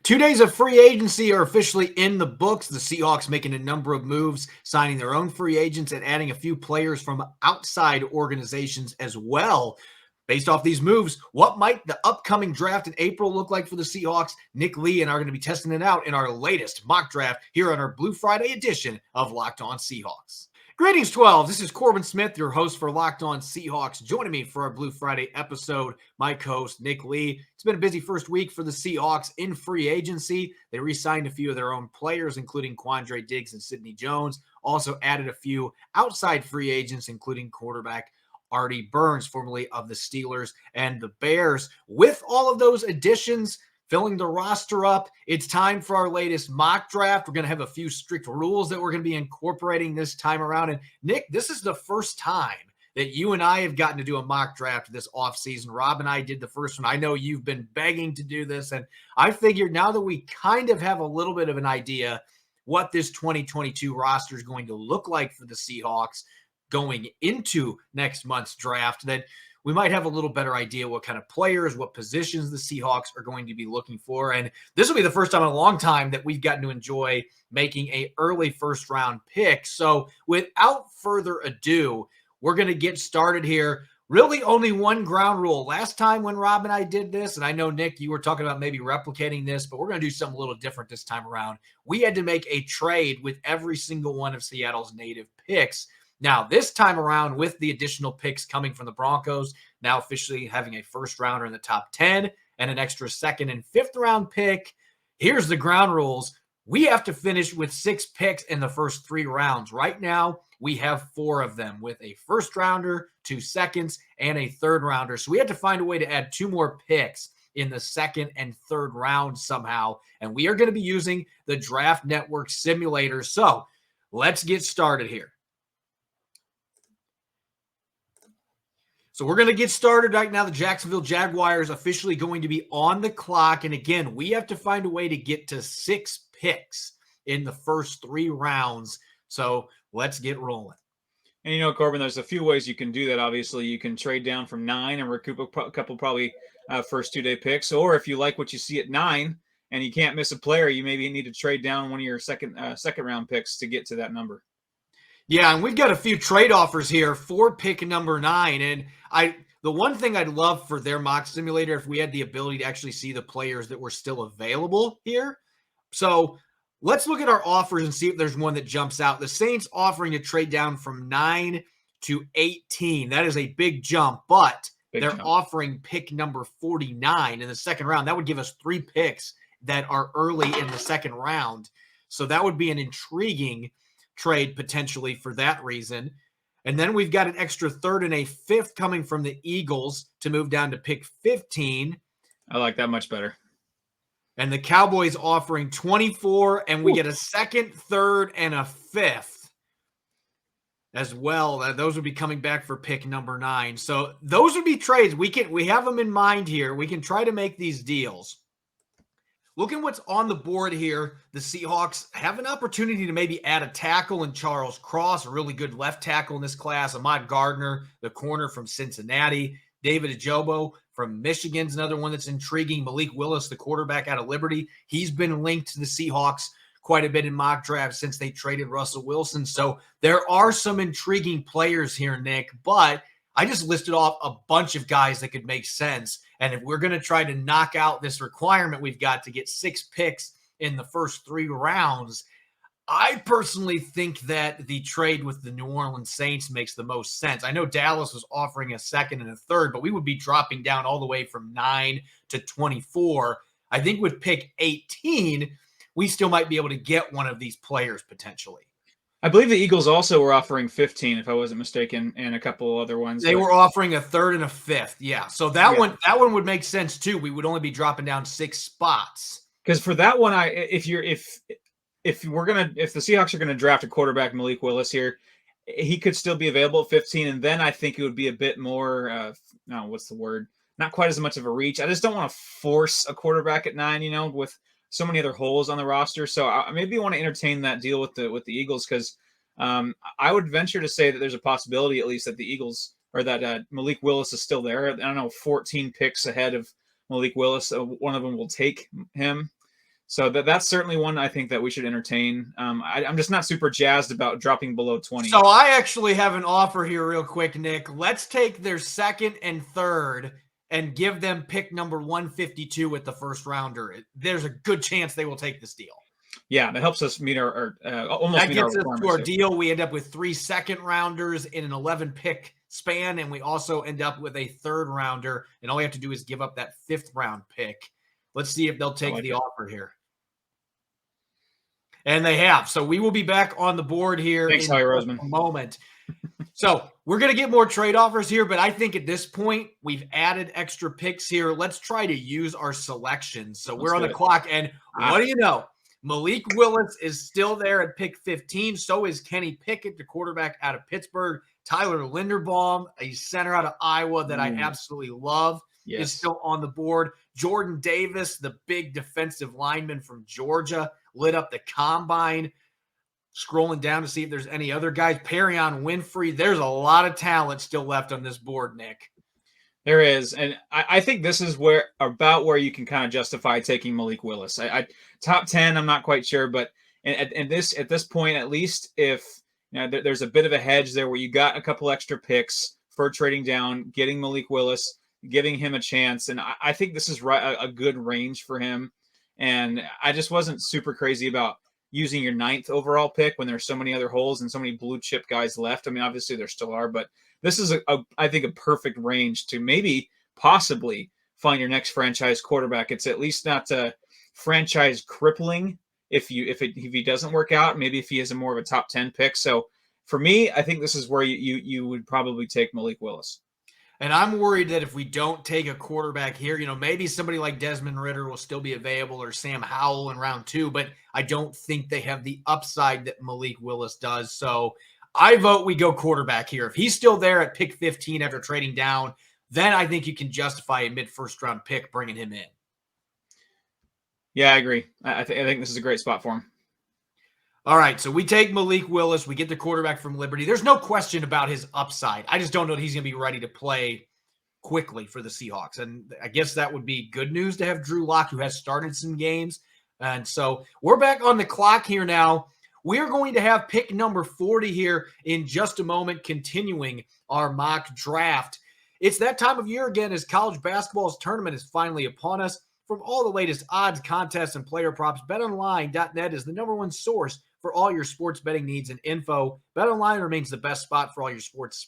2 days of free agency are officially in the books. The Seahawks making a number of moves, signing their own free agents and adding a few players from outside organizations as well. Based off these moves, what might the upcoming draft in April look like for the Seahawks? Nick Lee and I are going to be testing it out in our latest mock draft here on our Blue Friday edition of Locked On Seahawks. Greetings, 12. This is Corbin Smith, your host for Locked On Seahawks. Joining me for our Blue Friday episode, my co-host, Nick Lee. It's been a busy first week for the Seahawks in free agency. They re-signed a few of their own players, including Quandre Diggs and Sidney Jones. Also added a few outside free agents, including quarterback Artie Burns, formerly of the Steelers and the Bears. With all of those additions, filling the roster up, it's time for our latest mock draft. We're going to have a few strict rules that we're going to be incorporating this time around. And Nick, this is the first time that you and I have gotten to do a mock draft this offseason. Rob and I did the first one. I know you've been begging to do this, and I figured now that we kind of have a little bit of an idea what this 2022 roster is going to look like for the Seahawks going into next month's draft, that we might have a little better idea what kind of players, what positions the Seahawks are going to be looking for. And this will be the first time in a long time that we've gotten to enjoy making an early first-round pick. So without further ado, we're going to get started here. Really only one ground rule. Last time when Rob and I did this, and I know, Nick, you were talking about maybe replicating this, but we're going to do something a little different this time around. We had to make a trade with every single one of Seattle's native picks. Now, this time around, with the additional picks coming from the Broncos, now officially having a first rounder in the top 10 and an extra second and fifth round pick, here's the ground rules. We have to finish with 6 picks in the first 3 rounds. Right now, we have 4 of them with a first rounder, 2 seconds, and a third rounder. So we have to find a way to add 2 more picks in the second and third round somehow. And we are going to be using the Draft Network simulator. So let's get started here. So we're going to get started right now. The Jacksonville Jaguars officially going to be on the clock. And again, we have to find a way to get to 6 picks in the first 3 rounds. So let's get rolling. And you know, Corbin, there's a few ways you can do that. Obviously, you can trade down from 9 and recoup a couple probably first 2-day picks. Or if you like what you see at 9 and you can't miss a player, you maybe need to trade down one of your second round picks to get to that number. Yeah, and we've got a few trade offers here for pick number 9. And the one thing I'd love for their mock simulator, if we had the ability to actually see the players that were still available here. So let's look at our offers and see if there's one that jumps out. The Saints offering to trade down from 9 to 18. That is a big jump, but they're offering pick number 49 in the second round. That would give us 3 picks that are early in the second round. So that would be an intriguing trade potentially for that reason. And then we've got an extra third and a fifth coming from the Eagles to move down to pick 15. I like that much better. And the Cowboys offering 24, and we get a second, third, and a fifth as well. Those would be coming back for pick number 9. So those would be trades. We have them in mind here. We can try to make these deals. Looking what's on the board here, the Seahawks have an opportunity to maybe add a tackle in Charles Cross, a really good left tackle in this class. Ahmad Gardner, the corner from Cincinnati. David Ajobo from Michigan's another one that's intriguing. Malik Willis, the quarterback out of Liberty. He's been linked to the Seahawks quite a bit in mock drafts since they traded Russell Wilson. So there are some intriguing players here, Nick, but I just listed off a bunch of guys that could make sense. And if we're going to try to knock out this requirement we've got to get 6 picks in the first 3 rounds, I personally think that the trade with the New Orleans Saints makes the most sense. I know Dallas was offering a second and a third, but we would be dropping down all the way from 9 to 24. I think with pick 18, we still might be able to get one of these players potentially. I believe the Eagles also were offering 15, if I wasn't mistaken, and a couple other ones. They were offering a third and a fifth. Yeah. So that one would make sense too. We would only be dropping down 6 spots. Because for that one, if the Seahawks are gonna draft a quarterback, Malik Willis here, he could still be available at 15, and then I think it would be a bit more not quite as much of a reach. I just don't want to force a quarterback at 9, with so many other holes on the roster. So I maybe want to entertain that deal with the Eagles, because I would venture to say that there's a possibility at least that the Eagles, or that Malik Willis is still there. I don't know, 14 picks ahead of Malik Willis. One of them will take him. So that's certainly one I think that we should entertain. I'm just not super jazzed about dropping below 20. So I actually have an offer here real quick, Nick. Let's take their second and third and give them pick number 152 with the first rounder. There's a good chance they will take this deal. Yeah, that helps us meet our almost that meet our gets us requirements. To our deal. We end up with 3 second rounders in an 11 pick span, and we also end up with a third rounder, and all we have to do is give up that 5th round pick. Let's see if they'll take the offer here. And they have. So we will be back on the board here in a moment. So we're going to get more trade offers here, but I think at this point we've added extra picks here. Let's try to use our selections. So we're on the clock, and what do you know? Malik Willis is still there at pick 15. So is Kenny Pickett, the quarterback out of Pittsburgh. Tyler Linderbaum, a center out of Iowa that I absolutely love, is still on the board. Jordan Davis, the big defensive lineman from Georgia, lit up the combine. Scrolling down to see if there's any other guys. Perion Winfrey. There's a lot of talent still left on this board, Nick. There is, and I think this is where you can kind of justify taking Malik Willis. I top 10, I'm not quite sure, but at this point, at least if there's a bit of a hedge there where you got a couple extra picks for trading down, getting Malik Willis, giving him a chance, and I think this is a good range for him. And I just wasn't super crazy about using your 9th overall pick when there's so many other holes and so many blue chip guys left. I mean, obviously there still are, but this is I think a perfect range to maybe possibly find your next franchise quarterback. It's at least not franchise crippling if he doesn't work out. Maybe if he is more of a top 10 pick. So for me, I think this is where you would probably take Malik Willis. And I'm worried that if we don't take a quarterback here, maybe somebody like Desmond Ridder will still be available or Sam Howell in round 2, but I don't think they have the upside that Malik Willis does. So I vote we go quarterback here. If he's still there at pick 15 after trading down, then I think you can justify a mid-first round pick bringing him in. Yeah, I agree. I think this is a great spot for him. All right, so we take Malik Willis. We get the quarterback from Liberty. There's no question about his upside. I just don't know that he's going to be ready to play quickly for the Seahawks. And I guess that would be good news to have Drew Lock, who has started some games. And so we're back on the clock here now. We are going to have pick number 40 here in just a moment, continuing our mock draft. It's that time of year again as college basketball's tournament is finally upon us. From all the latest odds, contests, and player props, BetOnline.net is the #1 source for all your sports betting needs and info. BetOnline remains the best spot for all your sports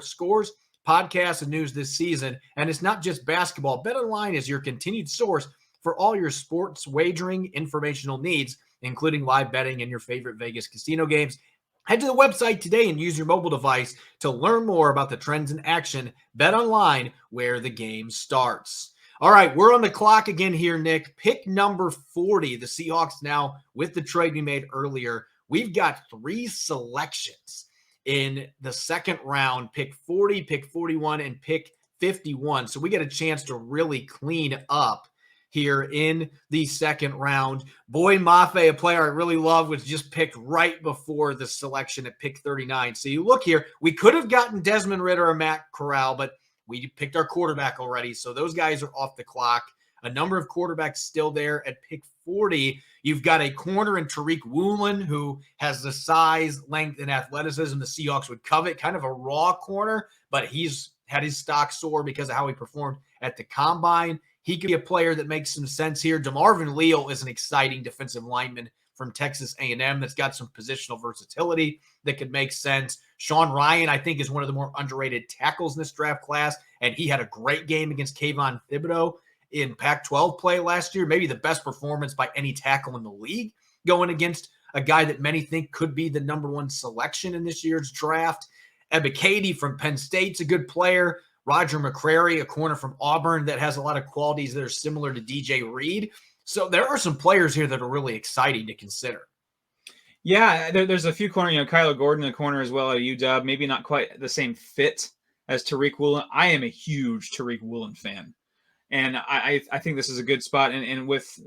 scores, podcasts, and news this season. And it's not just basketball. BetOnline is your continued source for all your sports wagering informational needs, including live betting and your favorite Vegas casino games. Head to the website today and use your mobile device to learn more about the trends in action. BetOnline, where the game starts. All right, we're on the clock again here, Nick. Pick number 40. The Seahawks now, with the trade we made earlier, we've got 3 selections in the second round, pick 40, pick 41, and pick 51. So we get a chance to really clean up here in the second round. Boy Mafe, a player I really love, was just picked right before the selection at pick 39. So you look here, we could have gotten Desmond Ridder or Matt Corral, but we picked our quarterback already, so those guys are off the clock. A number of quarterbacks still there at pick 40. You've got a corner in Tariq Woolen, who has the size, length, and athleticism the Seahawks would covet. Kind of a raw corner, but he's had his stock soar because of how he performed at the combine. He could be a player that makes some sense here. DeMarvin Leal is an exciting defensive lineman from Texas A&M that's got some positional versatility that could make sense. Sean Ryan, I think, is one of the more underrated tackles in this draft class, and he had a great game against Kayvon Thibodeau in Pac-12 play last year, maybe the best performance by any tackle in the league, going against a guy that many think could be the #1 selection in this year's draft. Ebiketie from Penn State's a good player. Roger McCrary, a corner from Auburn that has a lot of qualities that are similar to DJ Reed. So there are some players here that are really exciting to consider. Yeah, there's a few corners. Kyler Gordon in the corner as well at UW. Maybe not quite the same fit as Tariq Woolen. I am a huge Tariq Woolen fan, and I think this is a good spot. And with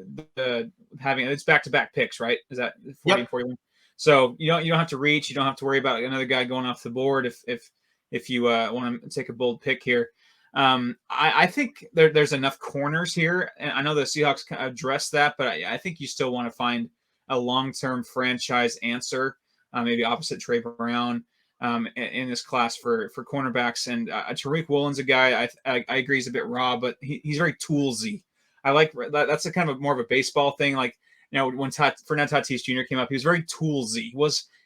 having it's back-to-back picks, right? Is that 40 and 41? So you don't have to reach. You don't have to worry about another guy going off the board if you want to take a bold pick here. I think there's enough corners here, and I know the Seahawks address that, but I think you still want to find a long-term franchise answer, maybe opposite Trey Brown in this class for cornerbacks. And Tariq Woolen's a guy I agree he's a bit raw, but he's very toolsy. I like that. That's a kind of more of a baseball thing. Like, when Fernando Tatis Jr. came up, he was very toolsy.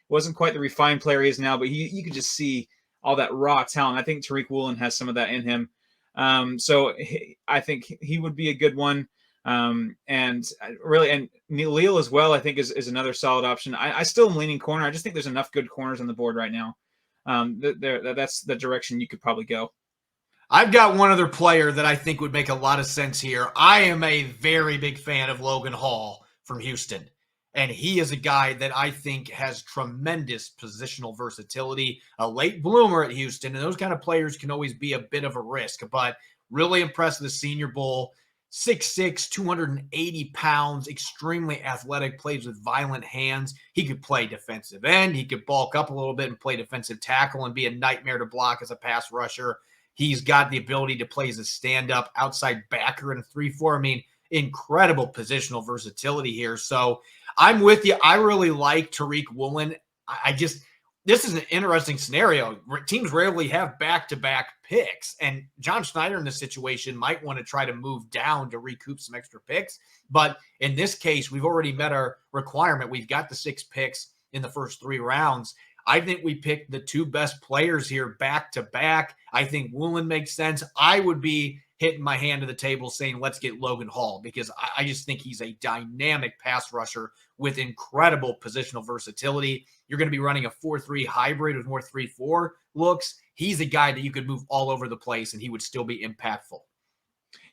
Wasn't quite the refined player he is now, but you could just see all that raw talent. I think Tariq Woolen has some of that in him. I think he would be a good one. And Khalil as well, I think is another solid option. I still am leaning corner. I just think there's enough good corners on the board right now. That's the direction you could probably go. I've got one other player that I think would make a lot of sense here. I am a very big fan of Logan Hall from Houston. And he is a guy that I think has tremendous positional versatility, a late bloomer at Houston. And those kind of players can always be a bit of a risk, but really impressed with the Senior Bowl. 6'6", 280 pounds, extremely athletic, plays with violent hands. He could play defensive end. He could bulk up a little bit and play defensive tackle and be a nightmare to block as a pass rusher. He's got the ability to play as a stand-up outside backer in a 3-4. I mean, incredible positional versatility here. So I'm with you. I really like Tariq Woolen. This is an interesting scenario. Teams rarely have back-to-back picks, and John Schneider in this situation might want to try to move down to recoup some extra picks. But in this case, we've already met our requirement. We've got the 6 picks in the first 3 rounds. I think we picked the 2 best players here back-to-back. I think Woolen makes sense. I would be hitting my hand to the table saying, let's get Logan Hall, because I just think he's a dynamic pass rusher with incredible positional versatility. You're going to be running a 4-3 hybrid with more 3-4 looks. He's a guy that you could move all over the place and he would still be impactful.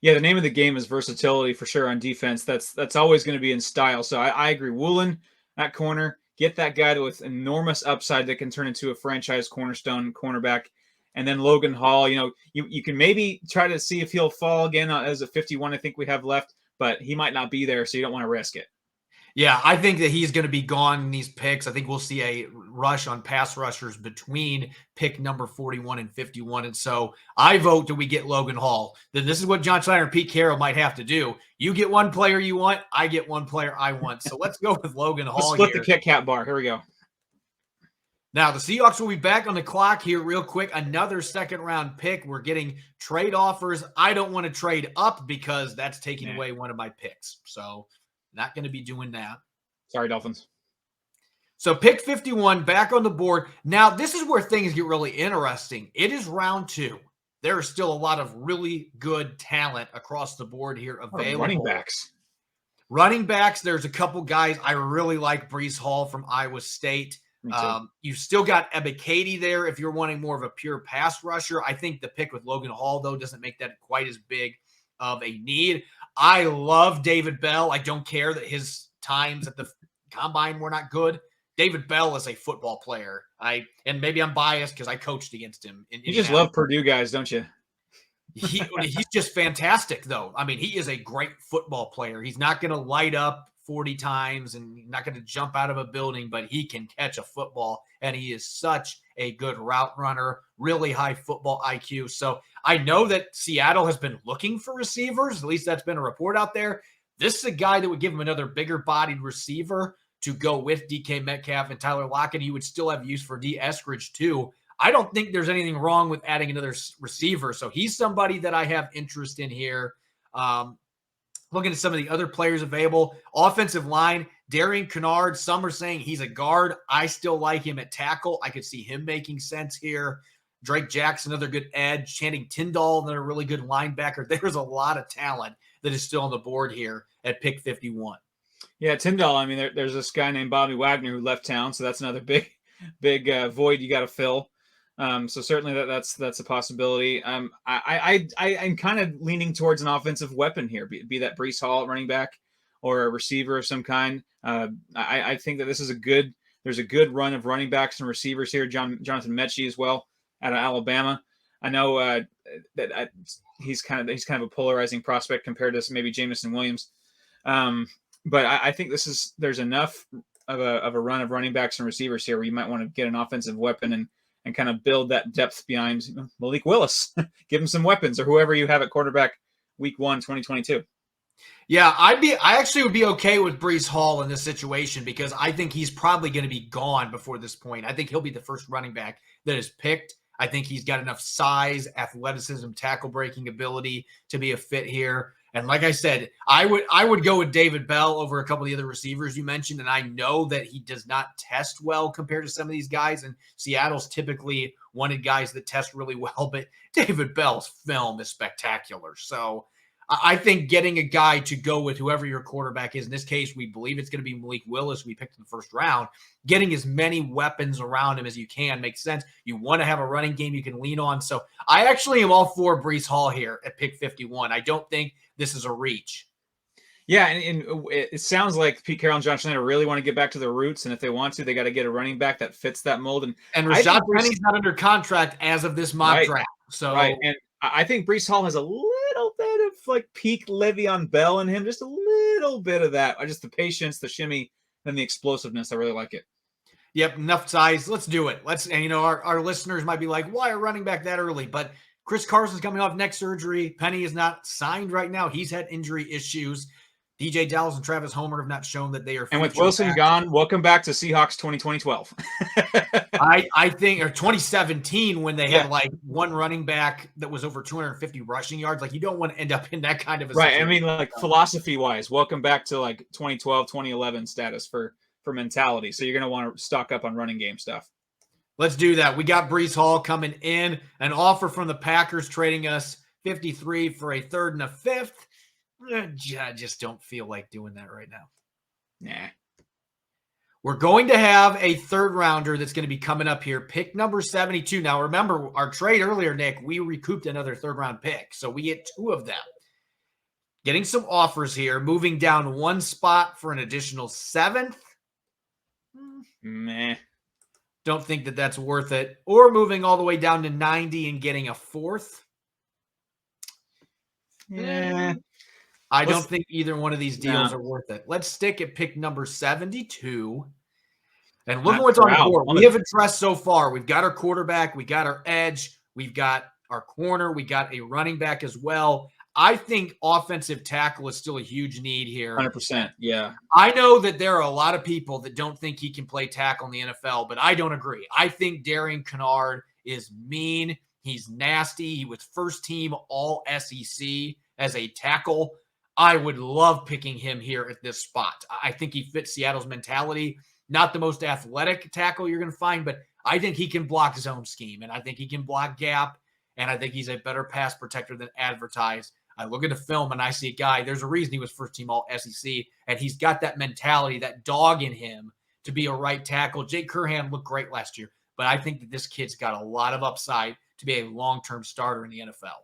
Yeah, the name of the game is versatility for sure on defense. That's always going to be in style. So I agree. Woolen at corner, get that guy with enormous upside that can turn into a franchise cornerstone cornerback. And then Logan Hall, you can maybe try to see if he'll fall again as a 51, I think we have left, but he might not be there, so you don't want to risk it. Yeah, I think that he's going to be gone in these picks. I think we'll see a rush on pass rushers between pick number 41 and 51. And so I vote that we get Logan Hall. Then this is what John Schneider and Pete Carroll might have to do. You get one player you want, I get one player I want. So let's go with Logan Hall. Let's split the Kit Kat bar. Here we go. Now, the Seahawks will be back on the clock here real quick. Another second-round pick. We're getting trade offers. I don't want to trade up because that's taking away one of my picks. So not going to be doing that. Sorry, Dolphins. So pick 51 back on the board. Now, this is where things get really interesting. It is round 2. There is still a lot of really good talent across the board here available. Running backs, there's a couple guys. I really like Breece Hall from Iowa State. You've still got Ebiketie there if you're wanting more of a pure pass rusher. I think the pick with Logan Hall, though, doesn't make that quite as big of a need. I love David Bell. I don't care that his times at the combine were not good. David Bell is a football player. And maybe I'm biased because I coached against him. You just love Purdue guys, don't you? He's just fantastic, though. I mean, he is a great football player. He's not going to light up 40 times and not going to jump out of a building, but he can catch a football, and he is such a good route runner, really high football IQ. So I know that Seattle has been looking for receivers. At least that's been a report out there. This is a guy that would give him another bigger-bodied receiver to go with DK Metcalf and Tyler Lockett. He would still have use for D. Eskridge, too. I don't think there's anything wrong with adding another receiver. So he's somebody that I have interest in here. Looking at some of the other players available. Offensive line, Darian Kinnard. Some are saying he's a guard. I still like him at tackle. I could see him making sense here. Drake Jackson, another good edge. Channing Tindall, another really good linebacker. There's a lot of talent that is still on the board here at pick 51. Yeah, Tindall, I mean, there's this guy named Bobby Wagner who left town, so that's another big void you got to fill. So certainly that's a possibility. I'm kind of leaning towards an offensive weapon here, be that Breece Hall running back or a receiver of some kind. I think that there's a good run of running backs and receivers here. Jonathan Mechie as well out of Alabama. I know that he's kind of a polarizing prospect compared to maybe Jamison Williams. But I think there's enough of a run of running backs and receivers here where you might want to get an offensive weapon and kind of build that depth behind Malik Willis. Give him some weapons, or whoever you have at quarterback week 1, 2022. Yeah, I actually would be okay with Breece Hall in this situation because I think he's probably going to be gone before this point. I think he'll be the first running back that is picked. I think he's got enough size, athleticism, tackle breaking ability to be a fit here. And like I said, I would go with David Bell over a couple of the other receivers you mentioned. And I know that he does not test well compared to some of these guys. And Seattle's typically wanted guys that test really well, but David Bell's film is spectacular. So I think getting a guy to go with whoever your quarterback is, in this case, we believe it's going to be Malik Willis. We picked in the first round. Getting as many weapons around him as you can makes sense. You want to have a running game you can lean on. So I actually am all for Breece Hall here at pick 51. I don't think this is a reach. Yeah, and it sounds like Pete Carroll and John Schneider really want to get back to their roots, and if they want to, they got to get a running back that fits that mold. And Rashad Penny's not under contract as of this mock draft. So and I think Breece Hall has a little bit of like peak Le'Veon Bell in him, just a little bit of that. Just the patience, the shimmy, and the explosiveness. I really like it. Yep, enough size. Let's do it. And our listeners might be like, why a running back that early? But Chris Carson's coming off neck surgery. Penny is not signed right now. He's had injury issues. DJ Dallas and Travis Homer have not shown that they are. And with Wilson gone, welcome back to Seahawks 2012. I think, or 2017, when they had like one running back that was over 250 rushing yards. Like, you don't want to end up in that kind of a right. situation. I mean, like philosophy wise, welcome back to like 2012, 2011 status for mentality. So you're going to want to stock up on running game stuff. Let's do that. We got Breece Hall coming in, an offer from the Packers trading us 53 for a third and a fifth. I just don't feel like doing that right now. Nah. We're going to have a third rounder that's going to be coming up here. Pick number 72. Now, remember our trade earlier, Nick, we recouped another third round pick. So we get 2 of them. Getting some offers here, moving down 1 spot for an additional 7th. Meh. Don't think that that's worth it. Or moving all the way down to 90 and getting a 4th. Yeah. I don't think either one of these deals are worth it. Let's stick at pick number 72. And look at what's on the board. We have addressed so far. We've got our quarterback. We got our edge. We've got our corner. We got a running back as well. I think offensive tackle is still a huge need here. 100%. Yeah. I know that there are a lot of people that don't think he can play tackle in the NFL, but I don't agree. I think Darian Kinnard is mean. He's nasty. He was first team all SEC as a tackle. I would love picking him here at this spot. I think he fits Seattle's mentality. Not the most athletic tackle you're going to find, but I think he can block zone scheme, and I think he can block gap, and I think he's a better pass protector than advertised. I look at the film and I see a guy, there's a reason he was first team all SEC, and he's got that mentality, that dog in him to be a right tackle. Jake Curhan looked great last year, but I think that this kid's got a lot of upside to be a long-term starter in the NFL.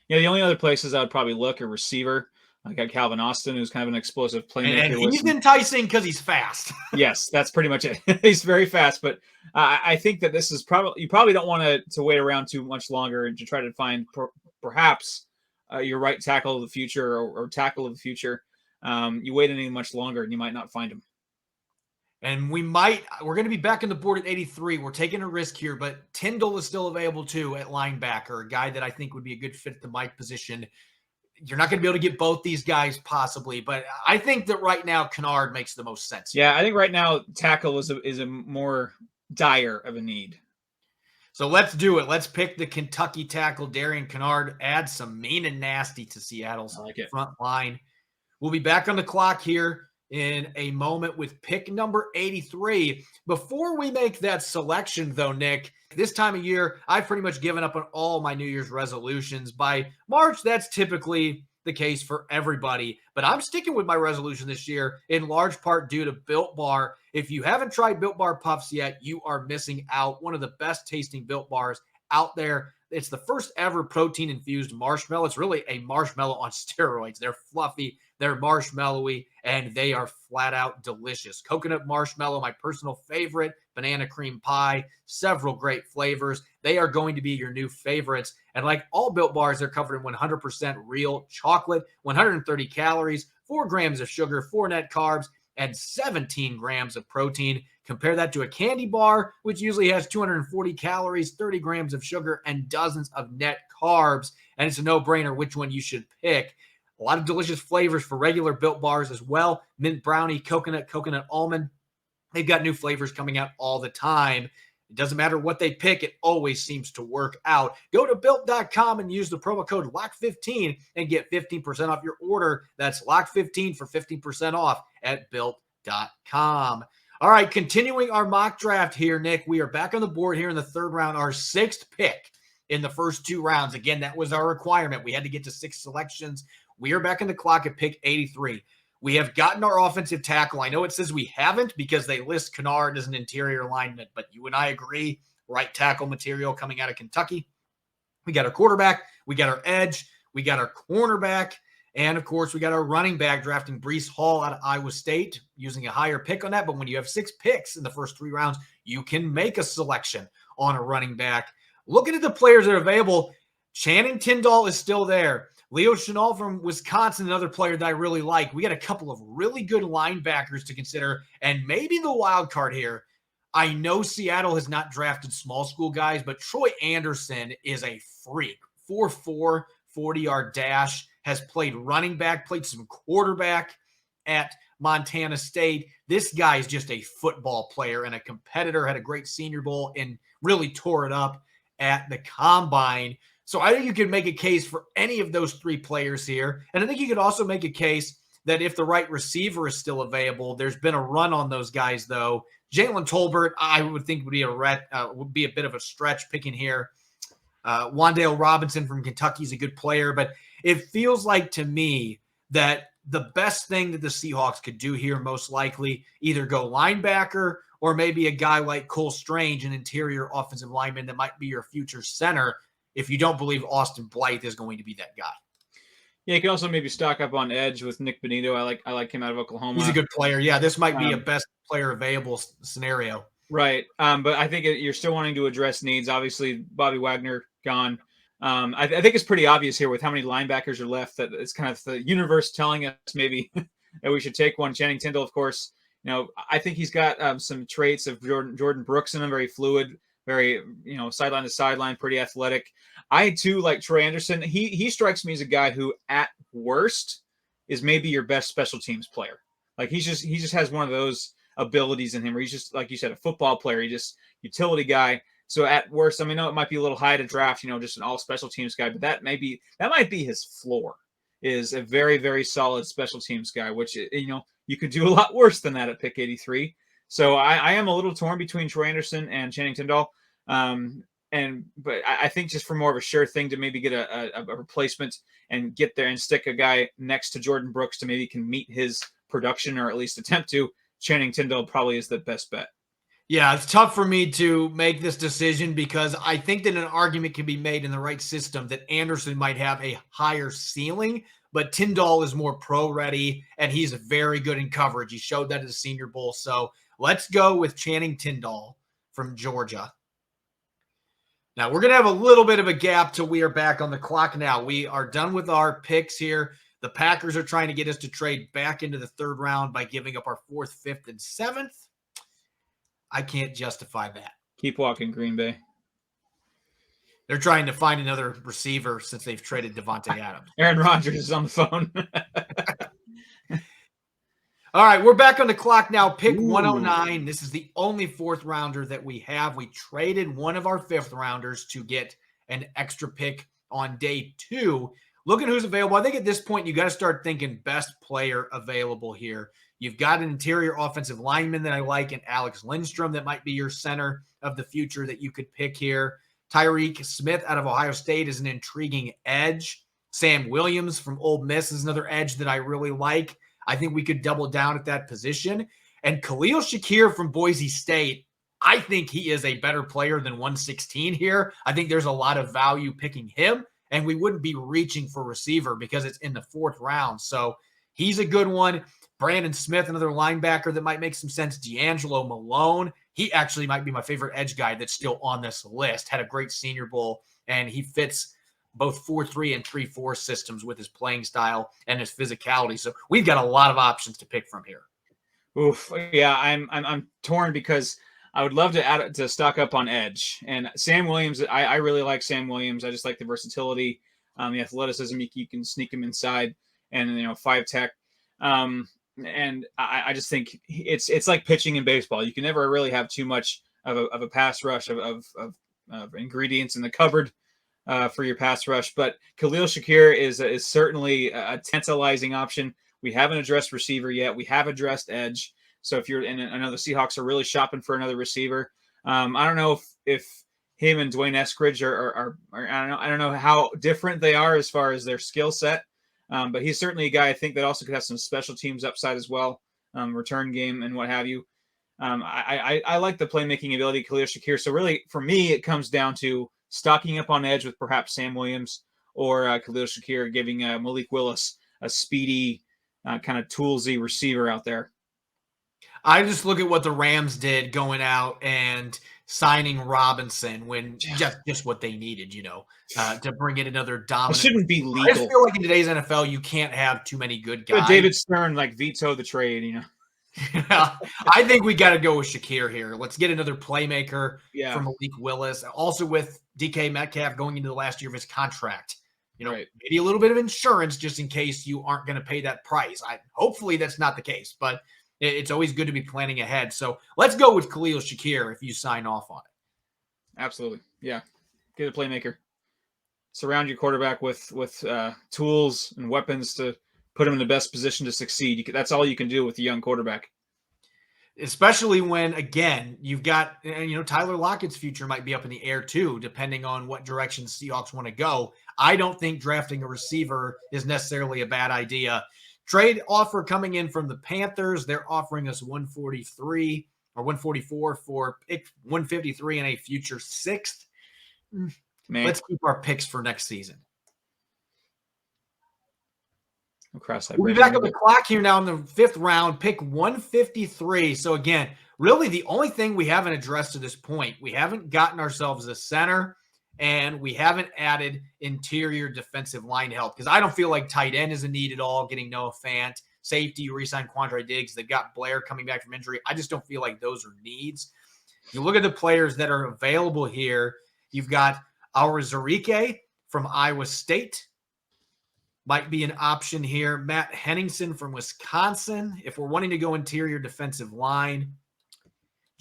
Yeah, the only other places I would probably look are receiver. I got Calvin Austin, who's kind of an explosive playmaker. And he's enticing because he's fast. Yes, that's pretty much it. He's very fast, but I think that this is probably, you probably don't want to wait around too much longer and to try to find perhaps your right tackle of the future or tackle of the future. You wait any much longer and you might not find him. And we're going to be back on the board at 83. We're taking a risk here, but Tyndall is still available too at linebacker, a guy that I think would be a good fit at the Mike position. You're not going to be able to get both these guys possibly, but I think that right now Kinnard makes the most sense. Yeah, I think right now tackle is a more dire of a need. So let's do it. Let's pick the Kentucky tackle, Darian Kinnard. Add some mean and nasty to Seattle's front line. We'll be back on the clock here in a moment with pick number 83. Before we make that selection, though, Nick, this time of year, I've pretty much given up on all my New Year's resolutions. By March, that's typically the case for everybody. But I'm sticking with my resolution this year, in large part due to Built Bar. If you haven't tried Built Bar Puffs yet, you are missing out. One of the best tasting Built Bars out there. It's the first ever protein-infused marshmallow. It's really a marshmallow on steroids. They're fluffy, they're marshmallowy, and they are flat out delicious. Coconut marshmallow, my personal favorite. Banana cream pie, several great flavors. They are going to be your new favorites. And like all Built Bars, they're covered in 100% real chocolate, 130 calories, 4 grams of sugar, 4 net carbs, and 17 grams of protein. Compare that to a candy bar, which usually has 240 calories, 30 grams of sugar, and dozens of net carbs. And it's a no-brainer which one you should pick. A lot of delicious flavors for regular Built bars as well. Mint brownie, coconut almond. They've got new flavors coming out all the time. It doesn't matter what they pick. It always seems to work out. Go to Built.com and use the promo code LOCK15 and get 15% off your order. That's LOCK15 for 15% off at Built.com. All right, continuing our mock draft here, Nick. We are back on the board here in the third round, our sixth pick in the first two rounds. Again, that was our requirement. We had to get to 6 selections. We are back in the clock at pick 83. We have gotten our offensive tackle. I know it says we haven't because they list Kinnard as an interior lineman, but you and I agree, right tackle material coming out of Kentucky. We got our quarterback, we got our edge, we got our cornerback, and of course, we got our running back drafting Breece Hall out of Iowa State, using a higher pick on that. But when you have 6 picks in the first 3 rounds, you can make a selection on a running back. Looking at the players that are available, Channing Tindall is still there. Leo Chenal from Wisconsin, another player that I really like. We got a couple of really good linebackers to consider, and maybe the wild card here. I know Seattle has not drafted small school guys, but Troy Anderson is a freak. 4'4", 40-yard dash, has played running back, played some quarterback at Montana State. This guy is just a football player and a competitor, had a great Senior Bowl and really tore it up at the Combine. So I think you could make a case for any of those 3 players here. And I think you could also make a case that if the right receiver is still available, there's been a run on those guys, though. Jalen Tolbert, I would think would be a bit of a stretch picking here. Wan'Dale Robinson from Kentucky is a good player, but it feels like to me that the best thing that the Seahawks could do here, most likely, either go linebacker or maybe a guy like Cole Strange, an interior offensive lineman that might be your future center, if you don't believe Austin Blythe is going to be that guy. Yeah, you can also maybe stock up on edge with Nick Benito. I like him out of Oklahoma. He's a good player. Yeah, this might be a best player available scenario. Right. But I think you're still wanting to address needs. Obviously, Bobby Wagner gone. I think it's pretty obvious here with how many linebackers are left that it's kind of the universe telling us maybe that we should take one. Channing Tindall, of course, I think he's got some traits of Jordan Brooks in him, very fluid, very, sideline to sideline, pretty athletic. I too like Troy Anderson. He strikes me as a guy who at worst is maybe your best special teams player. Like he just has one of those abilities in him where he's just, like you said, a football player. He just utility guy. So at worst, I mean, I know it might be a little high to draft, just an all special teams guy, but that might be his floor, is a very, very solid special teams guy, which, you could do a lot worse than that at pick 83. So I am a little torn between Troy Anderson and Channing Tindall. But I think just for more of a sure thing to maybe get a replacement and get there and stick a guy next to Jordan Brooks to maybe can meet his production or at least attempt to, Channing Tindall probably is the best bet. Yeah, it's tough for me to make this decision because I think that an argument can be made in the right system that Anderson might have a higher ceiling, but Tindall is more pro-ready, and he's very good in coverage. He showed that at the Senior Bowl. So let's go with Channing Tindall from Georgia. Now, we're going to have a little bit of a gap till we are back on the clock now. We are done with our picks here. The Packers are trying to get us to trade back into the third round by giving up our 4th, 5th, and 7th. I can't justify that. Keep walking, Green Bay. They're trying to find another receiver since they've traded Devontae Adams. Aaron Rodgers is on the phone. All right, we're back on the clock now. Pick 109. This is the only 4th rounder that we have. We traded one of our 5th rounders to get an extra pick on day 2. Look at who's available. I think at this point, you got to start thinking best player available here. You've got an interior offensive lineman that I like, and Alex Lindstrom that might be your center of the future that you could pick here. Tyreek Smith out of Ohio State is an intriguing edge. Sam Williams from Ole Miss is another edge that I really like. I think we could double down at that position. And Khalil Shakir from Boise State, I think he is a better player than 116 here. I think there's a lot of value picking him, and we wouldn't be reaching for receiver because it's in the 4th round. So he's a good one. Brandon Smith, another linebacker that might make some sense. D'Angelo Malone, he actually might be my favorite edge guy that's still on this list. Had a great Senior Bowl, and he fits both 4-3 and 3-4 systems with his playing style and his physicality. So we've got a lot of options to pick from here. Oof. Yeah, I'm torn because I would love to add to stock up on edge. And Sam Williams, I really like Sam Williams. I just like the versatility, the athleticism. You can sneak him inside, and 5 tech. And I just think it's like pitching in baseball. You can never really have too much of a pass rush of ingredients in the cupboard for your pass rush. But Khalil Shakir is certainly a tantalizing option. We haven't addressed receiver yet. We have addressed edge. So if you're, and I know the Seahawks are really shopping for another receiver. I don't know if him and Dwayne Eskridge are I don't know how different they are as far as their skill set. But he's certainly a guy I think that also could have some special teams upside as well, return game and what have you. I like the playmaking ability of Khalil Shakir. So really, for me, it comes down to stocking up on edge with perhaps Sam Williams or Khalil Shakir, giving Malik Willis a speedy, kind of toolsy receiver out there. I just look at what the Rams did going out and signing Robinson when just what they needed, to bring in another dominant. It shouldn't be legal. I just feel like in today's NFL, you can't have too many good guys. But David Stern veto the trade, I think we got to go with Shakir here. Let's get another playmaker from Malik Willis. Also with DK Metcalf going into the last year of his contract. Maybe a little bit of insurance just in case you aren't going to pay that price. Hopefully that's not the case, but it's always good to be planning ahead. So let's go with Khalil Shakir if you sign off on it. Absolutely. Yeah. Get a playmaker. Surround your quarterback with tools and weapons to put him in the best position to succeed. That's all you can do with a young quarterback. Especially when, again, you've got, Tyler Lockett's future might be up in the air too, depending on what direction the Seahawks want to go. I don't think drafting a receiver is necessarily a bad idea. Trade offer coming in from the Panthers. They're offering us 143 or 144 for pick 153 and a future 6th. Let's keep our picks for next season. We'll be back on the clock here now in the 5th round, pick 153. So again, really the only thing we haven't addressed to this point, we haven't gotten ourselves a center and we haven't added interior defensive line help because I don't feel like tight end is a need at all, getting Noah Fant. Safety, you re-sign Quandre Diggs. They've got Blair coming back from injury. I just don't feel like those are needs. You look at the players that are available here. You've got Arizarike from Iowa State. Might be an option here. Matt Henningsen from Wisconsin. If we're wanting to go interior defensive line.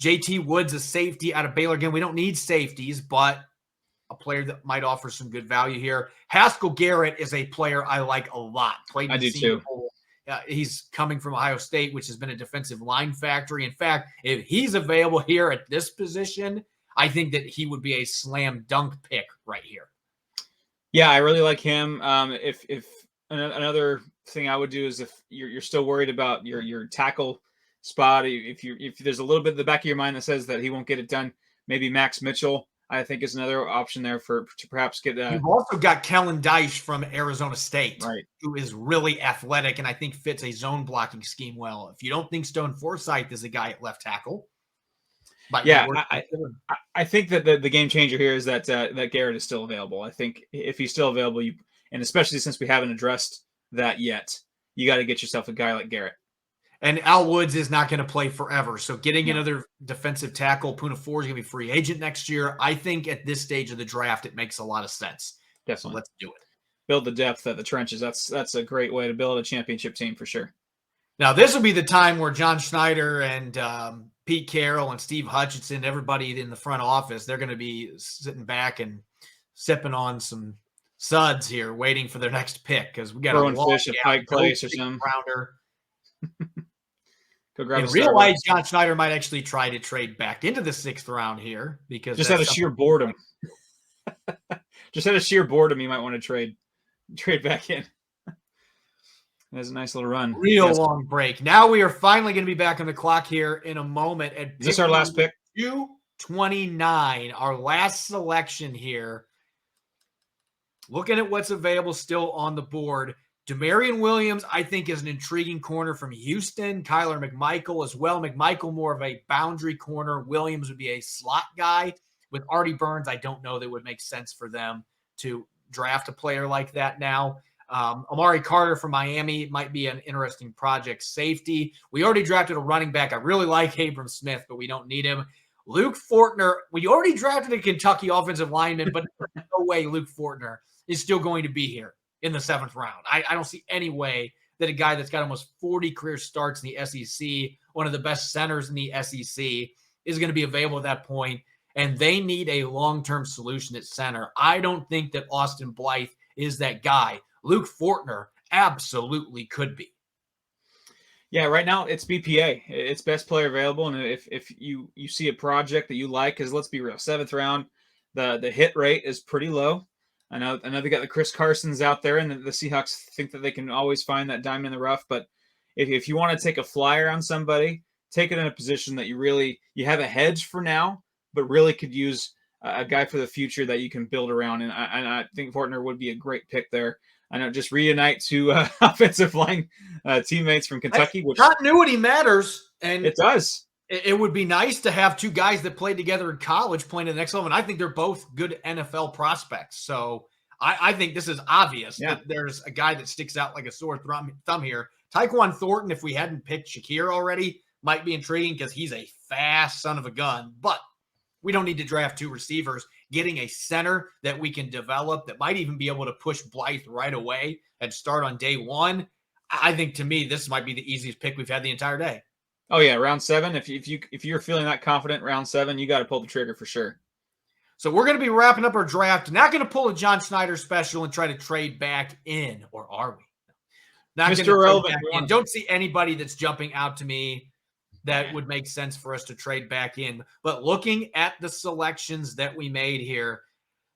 JT Woods, a safety out of Baylor. Again, we don't need safeties, but a player that might offer some good value here. Haskell Garrett is a player I like a lot. I do too. He's coming from Ohio State, which has been a defensive line factory. In fact, if he's available here at this position, I think that he would be a slam dunk pick right here. Yeah, I really like him. If another thing I would do is if you're still worried about your tackle spot, if there's a little bit in the back of your mind that says that he won't get it done, maybe Max Mitchell, I think is another option there to perhaps get. You've also got Kellen Dyche from Arizona State, right, who is really athletic and I think fits a zone blocking scheme well. If you don't think Stone Forsythe is a guy at left tackle, but yeah, I think that the game changer here is that Garrett is still available. I think if he's still available, and especially since we haven't addressed that yet, you got to get yourself a guy like Garrett. And Al Woods is not going to play forever. So getting another defensive tackle, Puna 4 is going to be free agent next year. I think at this stage of the draft, it makes a lot of sense. Definitely. So let's do it. Build the depth at the trenches. That's a great way to build a championship team for sure. Now, this will be the time where John Schneider and Pete Carroll and Steve Hutchinson, everybody in the front office, they're going to be sitting back and sipping on some suds here, waiting for their next pick because we got throwing fish at Pike Place or something. Rounder. In real life, John Schneider might actually try to trade back into the 6th round here because just out of sheer boredom. Just out of sheer boredom, you might want to trade back in. That's a nice little run. Long break. Now we are finally going to be back on the clock here in a moment. Is this our last pick? 229, our last selection here. Looking at what's available still on the board. Demarion Williams, I think, is an intriguing corner from Houston. Kyler McMichael as well. McMichael more of a boundary corner. Williams would be a slot guy. With Artie Burns, I don't know that it would make sense for them to draft a player like that now. Amari Carter from Miami might be an interesting project safety. We already drafted a running back. I really like Abram Smith, but we don't need him. Luke Fortner, we already drafted a Kentucky offensive lineman, but there's no way Luke Fortner is still going to be here in the 7th round. I don't see any way that a guy that's got almost 40 career starts in the SEC, one of the best centers in the SEC, is going to be available at that point. And they need a long-term solution at center. I don't think that Austin Blythe is that guy. Luke Fortner absolutely could be. Yeah, right now it's BPA. It's best player available. And if you see a project that you like, because let's be real, 7th round, the hit rate is pretty low. I know they got the Chris Carsons out there, and the Seahawks think that they can always find that diamond in the rough. But if you want to take a flyer on somebody, take it in a position that you have a hedge for now, but really could use a guy for the future that you can build around. And I think Fortner would be a great pick there. I know, just reunite 2 offensive line teammates from Kentucky. Which continuity matters, and it does. It would be nice to have 2 guys that played together in college playing at the next level. And I think they're both good NFL prospects. So I think this is obvious that there's a guy that sticks out like a sore thumb here. Tyquan Thornton, if we hadn't picked Shakir already, might be intriguing because he's a fast son of a gun. But we don't need to draft 2 receivers. Getting a center that we can develop that might even be able to push Blythe right away and start on day 1. I think, to me, this might be the easiest pick we've had the entire day. Oh yeah, round 7. If you're feeling that confident, round 7, you got to pull the trigger for sure. So we're going to be wrapping up our draft. Not going to pull a John Schneider special and try to trade back in, or are we? Not Mr. Irrelevant. Don't see anybody that's jumping out to me that would make sense for us to trade back in. But looking at the selections that we made here,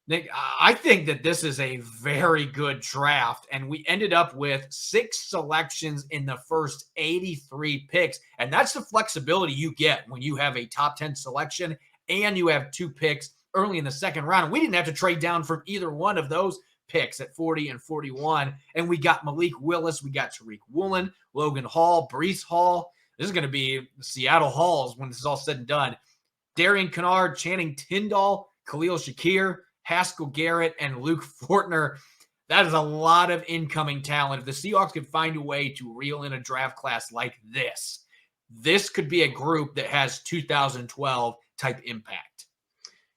Nick, I think that this is a very good draft, and we ended up with 6 selections in the first 83 picks, and that's the flexibility you get when you have a top 10 selection and you have 2 picks early in the 2nd round. And we didn't have to trade down from either one of those picks at 40 and 41, and we got Malik Willis, we got Tariq Woolen, Logan Hall, Breece Hall. This is going to be the Seattle Halls when this is all said and done. Darian Kinnard, Channing Tindall, Khalil Shakir, Haskell Garrett, and Luke Fortner. That is a lot of incoming talent. If the Seahawks could find a way to reel in a draft class like this could be a group that has 2012 type impact.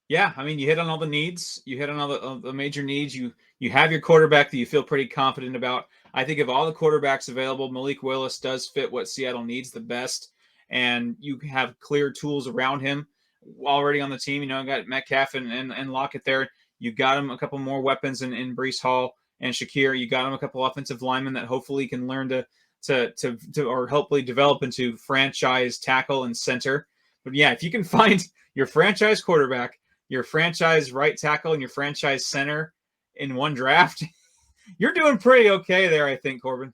Yeah, I mean, you hit on all the needs. You hit on all the major needs. You have your quarterback that you feel pretty confident about. I think of all the quarterbacks available, Malik Willis does fit what Seattle needs the best, and you have clear tools around him already on the team. You know, got Metcalf and Lockett there. You got him a couple more weapons in Breece Hall and Shakir. You got him a couple offensive linemen that hopefully can learn to or hopefully develop into franchise tackle and center. But yeah, if you can find your franchise quarterback, your franchise right tackle, and your franchise center in one draft, you're doing pretty okay there, I think, Corbin.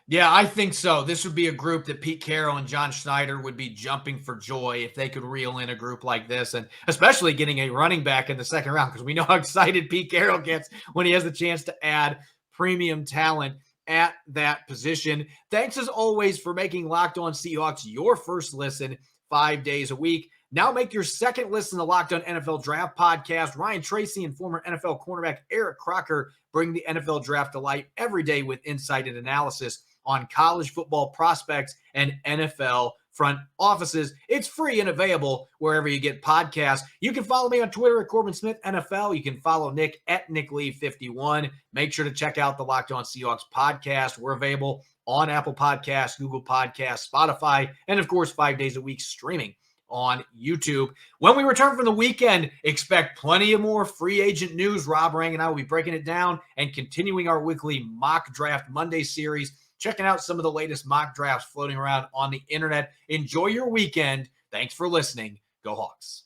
Yeah, I think so. This would be a group that Pete Carroll and John Schneider would be jumping for joy if they could reel in a group like this, and especially getting a running back in the 2nd round, because we know how excited Pete Carroll gets when he has the chance to add premium talent at that position. Thanks, as always, for making Locked On Seahawks your first listen 5 days a week. Now make your second listen to Locked On NFL Draft Podcast. Ryan Tracy and former NFL cornerback Eric Crocker bring the NFL Draft to light every day with insight and analysis on college football prospects and NFL front offices. It's free and available wherever you get podcasts. You can follow me on Twitter at Corbin Smith NFL. You can follow Nick at NickLee51. Make sure to check out the Locked On Seahawks podcast. We're available on Apple Podcasts, Google Podcasts, Spotify, and of course 5 days a week streaming on YouTube. When we return from the weekend, expect plenty of more free agent news. Rob Rang and I will be breaking it down and continuing our weekly Mock Draft Monday series, checking out some of the latest mock drafts floating around on the internet. Enjoy your weekend. Thanks for listening. Go Hawks.